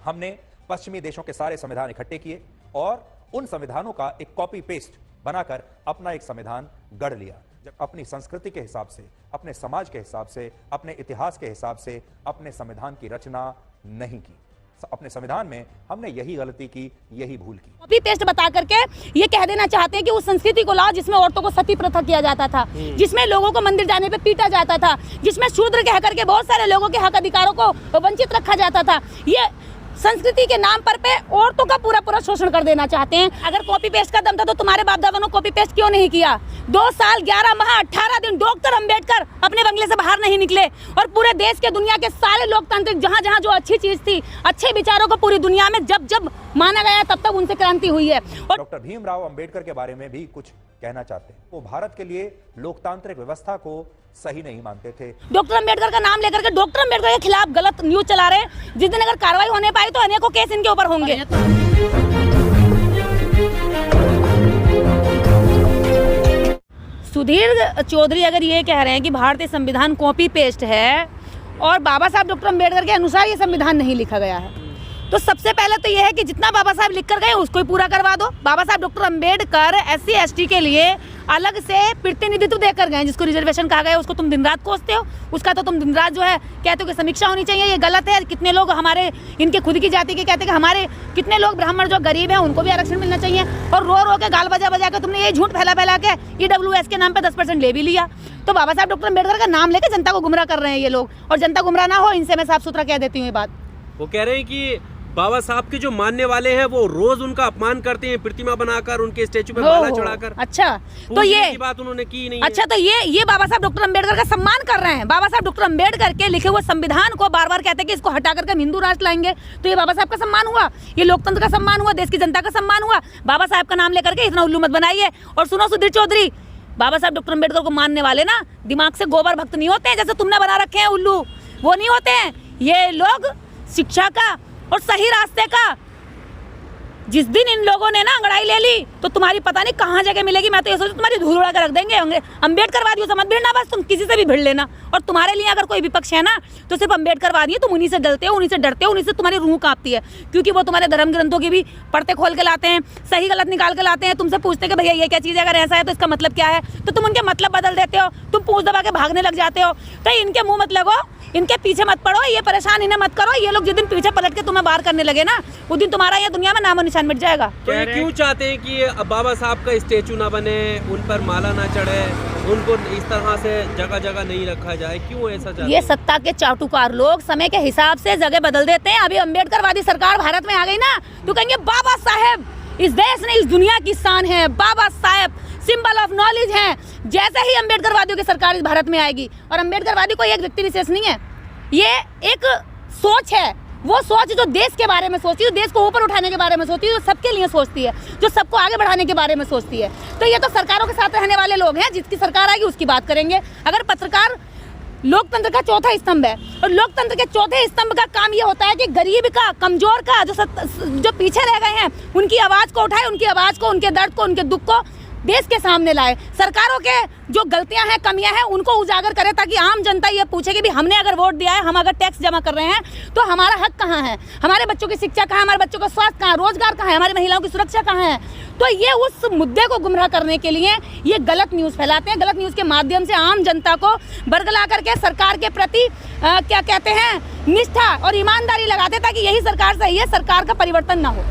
हमने पश्चिमी देशों के सारे संविधान इकट्ठे किए और उन संविधानों का एक कॉपी पेस्ट बनाकर अपना एक संविधान गढ़ लिया। जब अपनी संस्कृति के हिसाब से, अपने समाज के हिसाब से, अपने इतिहास के हिसाब से अपने संविधान की रचना नहीं की। अपने संविधान में हमने यही गलती की, यही भूल की। कॉपी पेस्ट बता करके ये कह देना चाहते हैं कि उस संस्कृति को लाओ जिसमें औरतों को सती प्रथा किया जाता था, जिसमें लोगों को मंदिर जाने पे पीटा जाता था, जिसमें शूद्र कह करके बहुत सारे लोगों के हक अधिकारों को वंचित रखा जाता था। ये संस्कृति के नाम पर पे औरतों का पूरा शोषण कर देना चाहते हैं। अगर कॉपी पेस्ट का दम था तो तुम्हारे बाप दादा ने कॉपी पेस्ट क्यों नहीं किया? 2 साल 11 माह 18 दिन डॉक्टर अंबेडकर अपने बंगले से बाहर नहीं निकले और पूरे देश के दुनिया के सारे लोकतांत्रिक जहां जो अच्छी चीज थी, अच्छे विचारों को पूरी दुनिया में जब माना गया तब उनसे क्रांति हुई है। और डॉक्टर भीमराव अंबेडकर के बारे में भी कुछ कहना चाहते हैं। वो भारत के लिए लोकतांत्रिक व्यवस्था को सही नहीं मानते थे। डॉक्टर अंबेडकर का नाम लेकर के डॉक्टर अंबेडकर के खिलाफ गलत न्यूज चला रहे हैं। जिस दिन अगर कार्रवाई होने पाई तो अनेकों केस इनके ऊपर होंगे। सुधीर चौधरी अगर ये कह रहे हैं कि भारतीय संविधान कॉपी पेस्ट है और बाबा साहब डॉक्टर अंबेडकर के अनुसार ये संविधान नहीं लिखा गया है, तो सबसे पहले तो ये है कि जितना बाबा साहब लिख कर गए उसको ही पूरा करवा दो। बाबा साहब डॉक्टर अंबेडकर SC ST के लिए अलग से प्रतिनिधित्व देकर गए, जिसको रिजर्वेशन कहा गया, उसको तुम दिन रात कोसते हो। उसका तो तुम दिन रात जो है कहते हो कि समीक्षा होनी चाहिए, ये गलत है। कितने लोग हमारे इनके खुद की जाति के कहते हैं कि हमारे कितने लोग ब्राह्मण जो गरीब हैं उनको भी आरक्षण मिलना चाहिए, और रो के गाल बजा के तुमने ये झूठ फैला के EWS के नाम पे 10% ले भी लिया। तो बाबा साहब डॉक्टर अंबेडकर का नाम लेकर जनता को गुमराह कर रहे हैं ये लोग, और जनता गुमराह ना हो इनसे मैं साफ सुथरा कह देती हूँ ये बात। वो कह रहे हैं कि बाबा साहब के जो मानने वाले हैं वो रोज उनका अपमान करते हैं, प्रतिमा बनाकर उनके स्टेचू पे माला चढ़ाकर। अच्छा, तो ये की बात उन्होंने की नहीं। अच्छा, तो ये बाबा साहब डॉक्टर अंबेडकर का सम्मान कर रहे हैं। बाबा साहब डॉक्टर अंबेडकर के लिखे हुए संविधान को बार कहते हैं कि इसको हटा करके हम हिंदू राष्ट्र लाएंगे, तो ये बाबा साहब का सम्मान हुआ, ये लोकतंत्र का सम्मान हुआ, देश की जनता का सम्मान हुआ। बाबा साहब का नाम लेकर के इतना उल्लू मत बनाइए। और सुनो सुधीर चौधरी, बाबा साहब डॉक्टर अंबेडकर को मानने वाले ना दिमाग से गोबर भक्त नहीं होते हैं, जैसे तुमने बना रखे हैं उल्लू, वो नहीं होते हैं। ये लोग शिक्षा का और सही रास्ते का, जिस दिन इन लोगों ने ना अंगड़ाई ले ली तो तुम्हारी पता नहीं कहाँ जगह मिलेगी। मैं तो ये सोचती तुम्हारी धूल उड़ा के रख देंगे। अंबेडकरवादियों से मत भिड़ना, बस तुम किसी से भी भिड़ लेना। और तुम्हारे लिए अगर कोई विपक्ष है ना तो सिर्फ अंबेडकरवादी है। तुम उन्हीं से डरते हो, उन्हीं से डरते हो, उन्हीं से तुम्हारी रूह कांपती है, क्योंकि वो तुम्हारे धर्म ग्रंथों की भी पढ़ते खोल के लाते हैं, सही गलत निकाल के लाते हैं। तुमसे पूछते हैं कि भैया ये क्या चीज़ है, अगर ऐसा है तो इसका मतलब क्या है, तो तुम उनके मतलब बदल देते हो, तुम पूछ दबा के भागने लग जाते हो। तो इनके मुँह मत लगो, इनके पीछे मत पड़ो, ये परेशान इन्हें मत करो। ये लोग जिस दिन पीछे पलट के तुम्हें बाहर करने लगे ना, उस दिन तुम्हारा ये दुनिया में नामो निशान मिट जाएगा। तो ये क्यों चाहते हैं कि बाबा साहब का स्टेचू ना बने, उन पर माला ना चढ़े, उनको इस तरह से जगह नहीं रखा जाए? क्यों ऐसा चाहते हैं? ये सत्ता के चाटुकार लोग समय के हिसाब से जगह बदल देते हैं। अभी अंबेडकरवादी सरकार भारत में आ गई ना, तो कहेंगे बाबा साहेब इस देश ने इस दुनिया की शान है, Baba Saheb symbol of knowledge है। जैसे ही अंबेडकरवादियों की सरकार इस भारत में आएगी, और अंबेडकरवादी कोई एक व्यक्ति विशेष नहीं है, ये एक सोच है। वो सोच जो देश के बारे में सोचती है, जो देश को ऊपर उठाने के बारे में सोचती है, जो सबके लिए सोचती है, जो सबको आगे बढ़ाने के बारे में सोचती है। तो ये तो सरकारों के साथ रहने वाले लोग हैं, जिसकी सरकार आएगी उसकी बात करेंगे। अगर पत्रकार लोकतंत्र का चौथा स्तंभ है, और लोकतंत्र के चौथे स्तंभ का काम ये होता है कि गरीब का, कमजोर का, जो पीछे रह गए हैं उनकी आवाज को उठाए, उनकी आवाज को, उनके दर्द को, उनके दुख को देश के सामने लाए। सरकारों के जो गलतियां हैं, कमियां हैं, उनको उजागर करे, ताकि आम जनता ये पूछे कि भी हमने अगर वोट दिया है, हम अगर टैक्स जमा कर रहे हैं, तो हमारा हक कहाँ है, हमारे बच्चों की शिक्षा कहाँ है, हमारे बच्चों का स्वास्थ्य कहाँ है, रोजगार कहाँ है, हमारी महिलाओं की सुरक्षा कहाँ है। तो ये उस मुद्दे को गुमराह करने के लिए ये गलत न्यूज़ फैलाते हैं। गलत न्यूज़ के माध्यम से आम जनता को बरगला करके सरकार के प्रति क्या कहते हैं, निष्ठा और ईमानदारी लगाते, ताकि यही सरकार सही है, सरकार का परिवर्तन ना हो।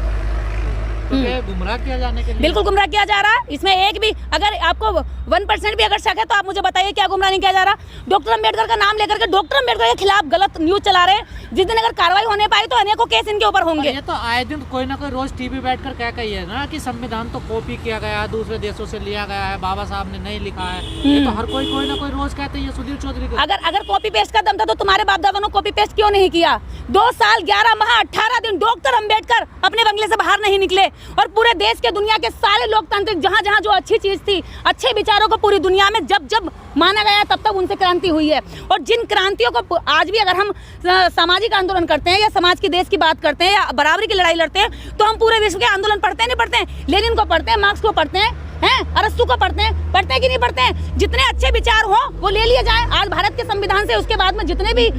गुमराह किया जाने के लिए बिल्कुल गुमराह किया जा रहा है। इसमें एक भी अगर आपको 1% भी अगर शक है तो आप मुझे बताइए क्या गुमराह नहीं किया जा रहा। डॉक्टर अंबेडकर का नाम लेकर के डॉक्टर अंबेडकर के खिलाफ गलत न्यूज चला रहे हैं। जिस दिन अगर कार्रवाई होने पाई तो अनेकों केस इनके ऊपर होंगे। ये तो आए दिन कोई ना कोई रोज टीवी बैठकर क्या कहिए ना कि संविधान तो कॉपी किया गया है, दूसरे देशों से लिया गया है, बाबा साहब ने नहीं लिखा है। ये तो हर कोई ना कोई रोज कहते हैं। सुधीर चौधरी को अगर कॉपी पेस्ट का दम था तो तुम्हारे बाप दादा ने कॉपी पेस्ट क्यों नहीं किया? 2 साल 11 माह 18 दिन डॉक्टर अंबेडकर अपने बंगले से बाहर नहीं निकले, और पूरे देश के दुनिया के सारे लोकतांत्रिक जहां जो अच्छी चीज थी, अच्छे विचारों को पूरी दुनिया में जब माना गया तब उनसे क्रांति हुई है। और जिन क्रांतियों को आज भी अगर हम सामाजिक आंदोलन करते हैं या समाज की देश की बात करते हैं या बराबरी की लड़ाई लड़ते हैं, तो हम पूरे विश्व के आंदोलन पढ़ते हैं, नहीं पढ़ते हैं? लेनिन को पढ़ते हैं, मार्क्स को पढ़ते हैं, हैं? अरस्तू को पढ़ते हैं कि नहीं पढ़ते हैं? जितने अच्छे विचार हो वो ले लिए जाए। आज भारत के संविधान से उसके बाद में जितने भी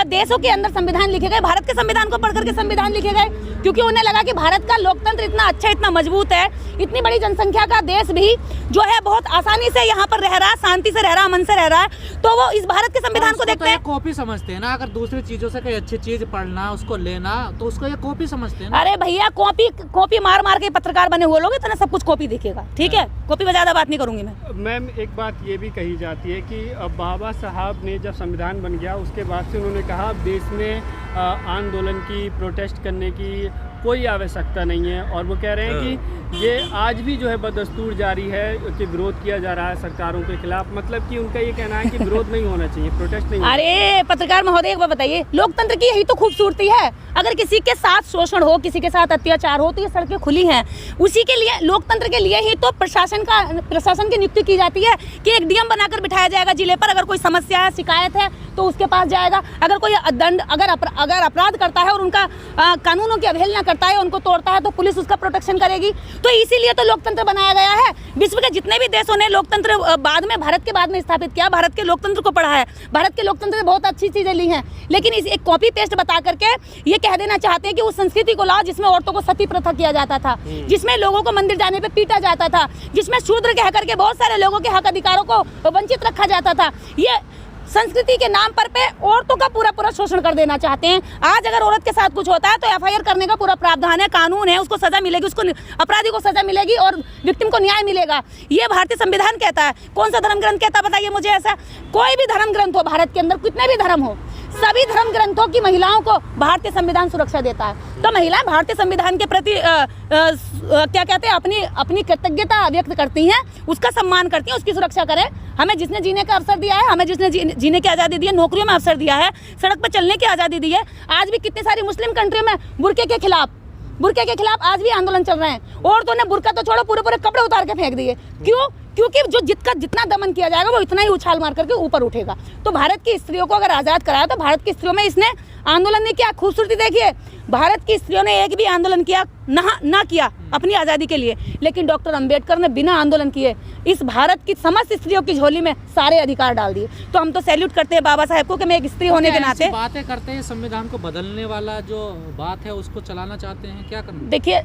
देशों के अंदर संविधान लिखे गए, भारत के संविधान को पढ़ करके संविधान लिखे गए, क्योंकि उन्हें लगा कि भारत का लोकतंत्र इतना अच्छा, इतना मजबूत है, इतनी बड़ी जनसंख्या का देश भी जो है बहुत आसानी से यहाँ पर रह रहा है, शांति से रह रहा है, अमन से रह रहा है, तो वो इस भारत के संविधान को देखते हैं। कॉपी समझते हैं ना, अगर दूसरी चीजों से कोई अच्छी चीज पढ़ना, उसको लेना, तो उसको ये कॉपी समझते हैं ना। अरे भैया, कॉपी मार मार के पत्रकार बने हुए लोग, इतना सब कुछ कॉपी दिखेगा, ठीक है? कॉपी में ज्यादा बात नहीं करूंगी मैं। मैम, एक बात ये भी कही जाती है कि बाबा साहब ने जब संविधान बन गया उसके बाद से उन्होंने कहा देश में आंदोलन की, प्रोटेस्ट करने की कोई आवश्यकता नहीं है, और वो कह रहे हैं कि ये आज भी जो है बदस्तूर जारी है कि विरोध किया जा रहा है सरकारों के खिलाफ। मतलब कि उनका ये कहना है कि विरोध नहीं होना चाहिए, प्रोटेस्ट नहीं। अरे पत्रकार महोदय, एक बार बताइए, लोकतंत्र की यही तो खूबसूरती है। अगर किसी के साथ शोषण हो, किसी के साथ अत्याचार हो, तो ये सड़कें खुली हैं। उसी के लिए, लोकतंत्र के लिए ही तो प्रशासन की नियुक्ति की जाती है कि एक डीएम बनाकर बिठाया जाएगा जिले पर। अगर कोई समस्या है, शिकायत है, तो उसके पास जाएगा। अगर कोई अगर अपराध करता है और उनका कानूनों की अवहेलना करता है, उनको तोड़ता है, तो पुलिस उसका प्रोटेक्शन करेगी। तो इसीलिए तो लोकतंत्र बनाया गया है। विश्व के जितने भी देशों ने लोकतंत्र बाद में, भारत के बाद में स्थापित किया, भारत के लोकतंत्र को पढ़ा है, भारत के लोकतंत्र से बहुत अच्छी चीजें ली हैं, लेकिन इस एक कॉपी पेस्ट बता करके ये कह देना चाहते हैं कि उस संस्कृति को लाओ जिसमें औरतों को सती प्रथा किया जाता था, जिसमें लोगों को मंदिर जाने पे पीटा जाता था, जिसमें शूद्र कह करके बहुत सारे लोगों के हक अधिकारों को वंचित रखा जाता था। ये संस्कृति के नाम पर पे औरतों का पूरा शोषण कर देना चाहते हैं। आज अगर औरत के साथ कुछ होता है तो एफआईआर करने का पूरा प्रावधान है, कानून है, उसको सजा मिलेगी, उसको अपराधी को सजा मिलेगी और विक्टिम को न्याय मिलेगा। ये भारतीय संविधान कहता है। कौन सा धर्म ग्रंथ कहता है बताइए मुझे? ऐसा कोई भी धर्म ग्रंथ हो भारत के अंदर, कितने भी धर्म हो, सभी धर्म ग्रंथों की महिलाओं को भारतीय संविधान सुरक्षा देता है। तो महिलाएं भारतीय संविधान के प्रति क्या कहते हैं, अपनी कृतज्ञता व्यक्त करती हैं, उसका सम्मान करती हैं, उसकी सुरक्षा करें। हमें जिसने जीने का अवसर दिया है, हमें जिसने जीने की आज़ादी दी है, नौकरियों में अवसर दिया है, सड़क पर चलने की आज़ादी दी है। आज भी कितनी सारी मुस्लिम कंट्रियों में बुर्के के खिलाफ आज भी आंदोलन चल रहे हैं। औरतों ने बुर्का तो छोड़ो, पूरे कपड़े उतार के फेंक दिए। क्यों? क्योंकि जो जितना दमन किया जाएगा वो इतना ही उछाल मार करके ऊपर उठेगा। तो भारत की स्त्रियों को अगर आज़ाद कराया तो भारत की स्त्रियों में इसने आंदोलन ने क्या खूबसूरती देखिए। भारत की स्त्रियों ने एक भी आंदोलन किया ना किया अपनी आज़ादी के लिए, लेकिन डॉक्टर अंबेडकर ने बिना आंदोलन किए इस भारत की समस्त स्त्रियों की झोली में सारे अधिकार डाल दिए। तो हम तो सैल्यूट करते हैं बाबा साहेब को कि मैं एक स्त्री होने के नाते बातें करते हैं। संविधान को बदलने वाला जो बात है उसको चलाना चाहते हैं, क्या करना? देखिए,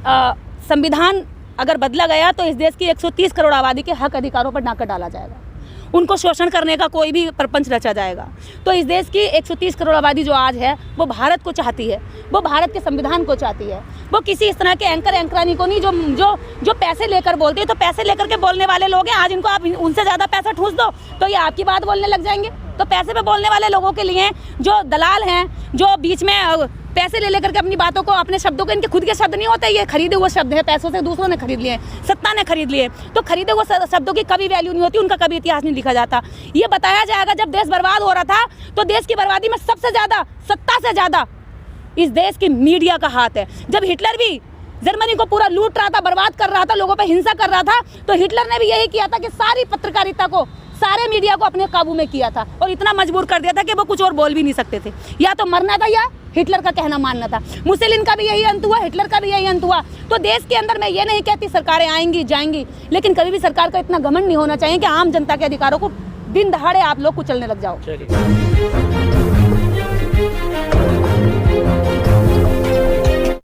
संविधान अगर बदला गया तो इस देश की 130 करोड़ आबादी के हक अधिकारों पर डाका डाला जाएगा, उनको शोषण करने का कोई भी प्रपंच रचा जाएगा। तो इस देश की 130 करोड़ आबादी जो आज है वो भारत को चाहती है, वो भारत के संविधान को चाहती है। वो किसी इस तरह के एंकरानी को नहीं जो पैसे लेकर बोलते हैं। तो पैसे लेकर के बोलने वाले लोग हैं, आज इनको आप उनसे ज़्यादा पैसा ठूस दो तो ये आपकी बात बोलने लग जाएंगे। तो पैसे पे बोलने वाले लोगों के लिए जो दलाल हैं, जो बीच में पैसे ले लेकर के अपनी बातों को, अपने शब्दों को, इनके खुद के शब्द नहीं होते, ये खरीदे हुए शब्द हैं, पैसों से दूसरों ने खरीद लिए, सत्ता ने खरीद लिए। तो खरीदे हुए शब्दों की कभी वैल्यू नहीं होती, उनका कभी इतिहास नहीं लिखा जाता। ये बताया जाएगा जब देश बर्बाद हो रहा था तो देश की बर्बादी में सबसे ज़्यादा, सत्ता से ज़्यादा इस देश की मीडिया का हाथ है। जब हिटलर भी जर्मनी को पूरा लूट रहा था, बर्बाद कर रहा था, लोगों पर हिंसा कर रहा था, तो हिटलर ने भी यही किया था कि सारी पत्रकारिता को, सारे मीडिया को अपने काबू में किया था और इतना मजबूर कर दिया था कि वो कुछ और बोल भी नहीं सकते थे। या तो मरना था या हिटलर का कहना मानना था। मुसोलिनी का भी यही अंत हुआ, हिटलर का भी यही अंत हुआ। तो देश के अंदर मैं ये नहीं कहती सरकारें आएंगी जाएंगी, लेकिन कभी भी सरकार का इतना घमंड नहीं होना चाहिए कि आम जनता के अधिकारों को दिन दहाड़े आप लोग कुचलने लग जाओ।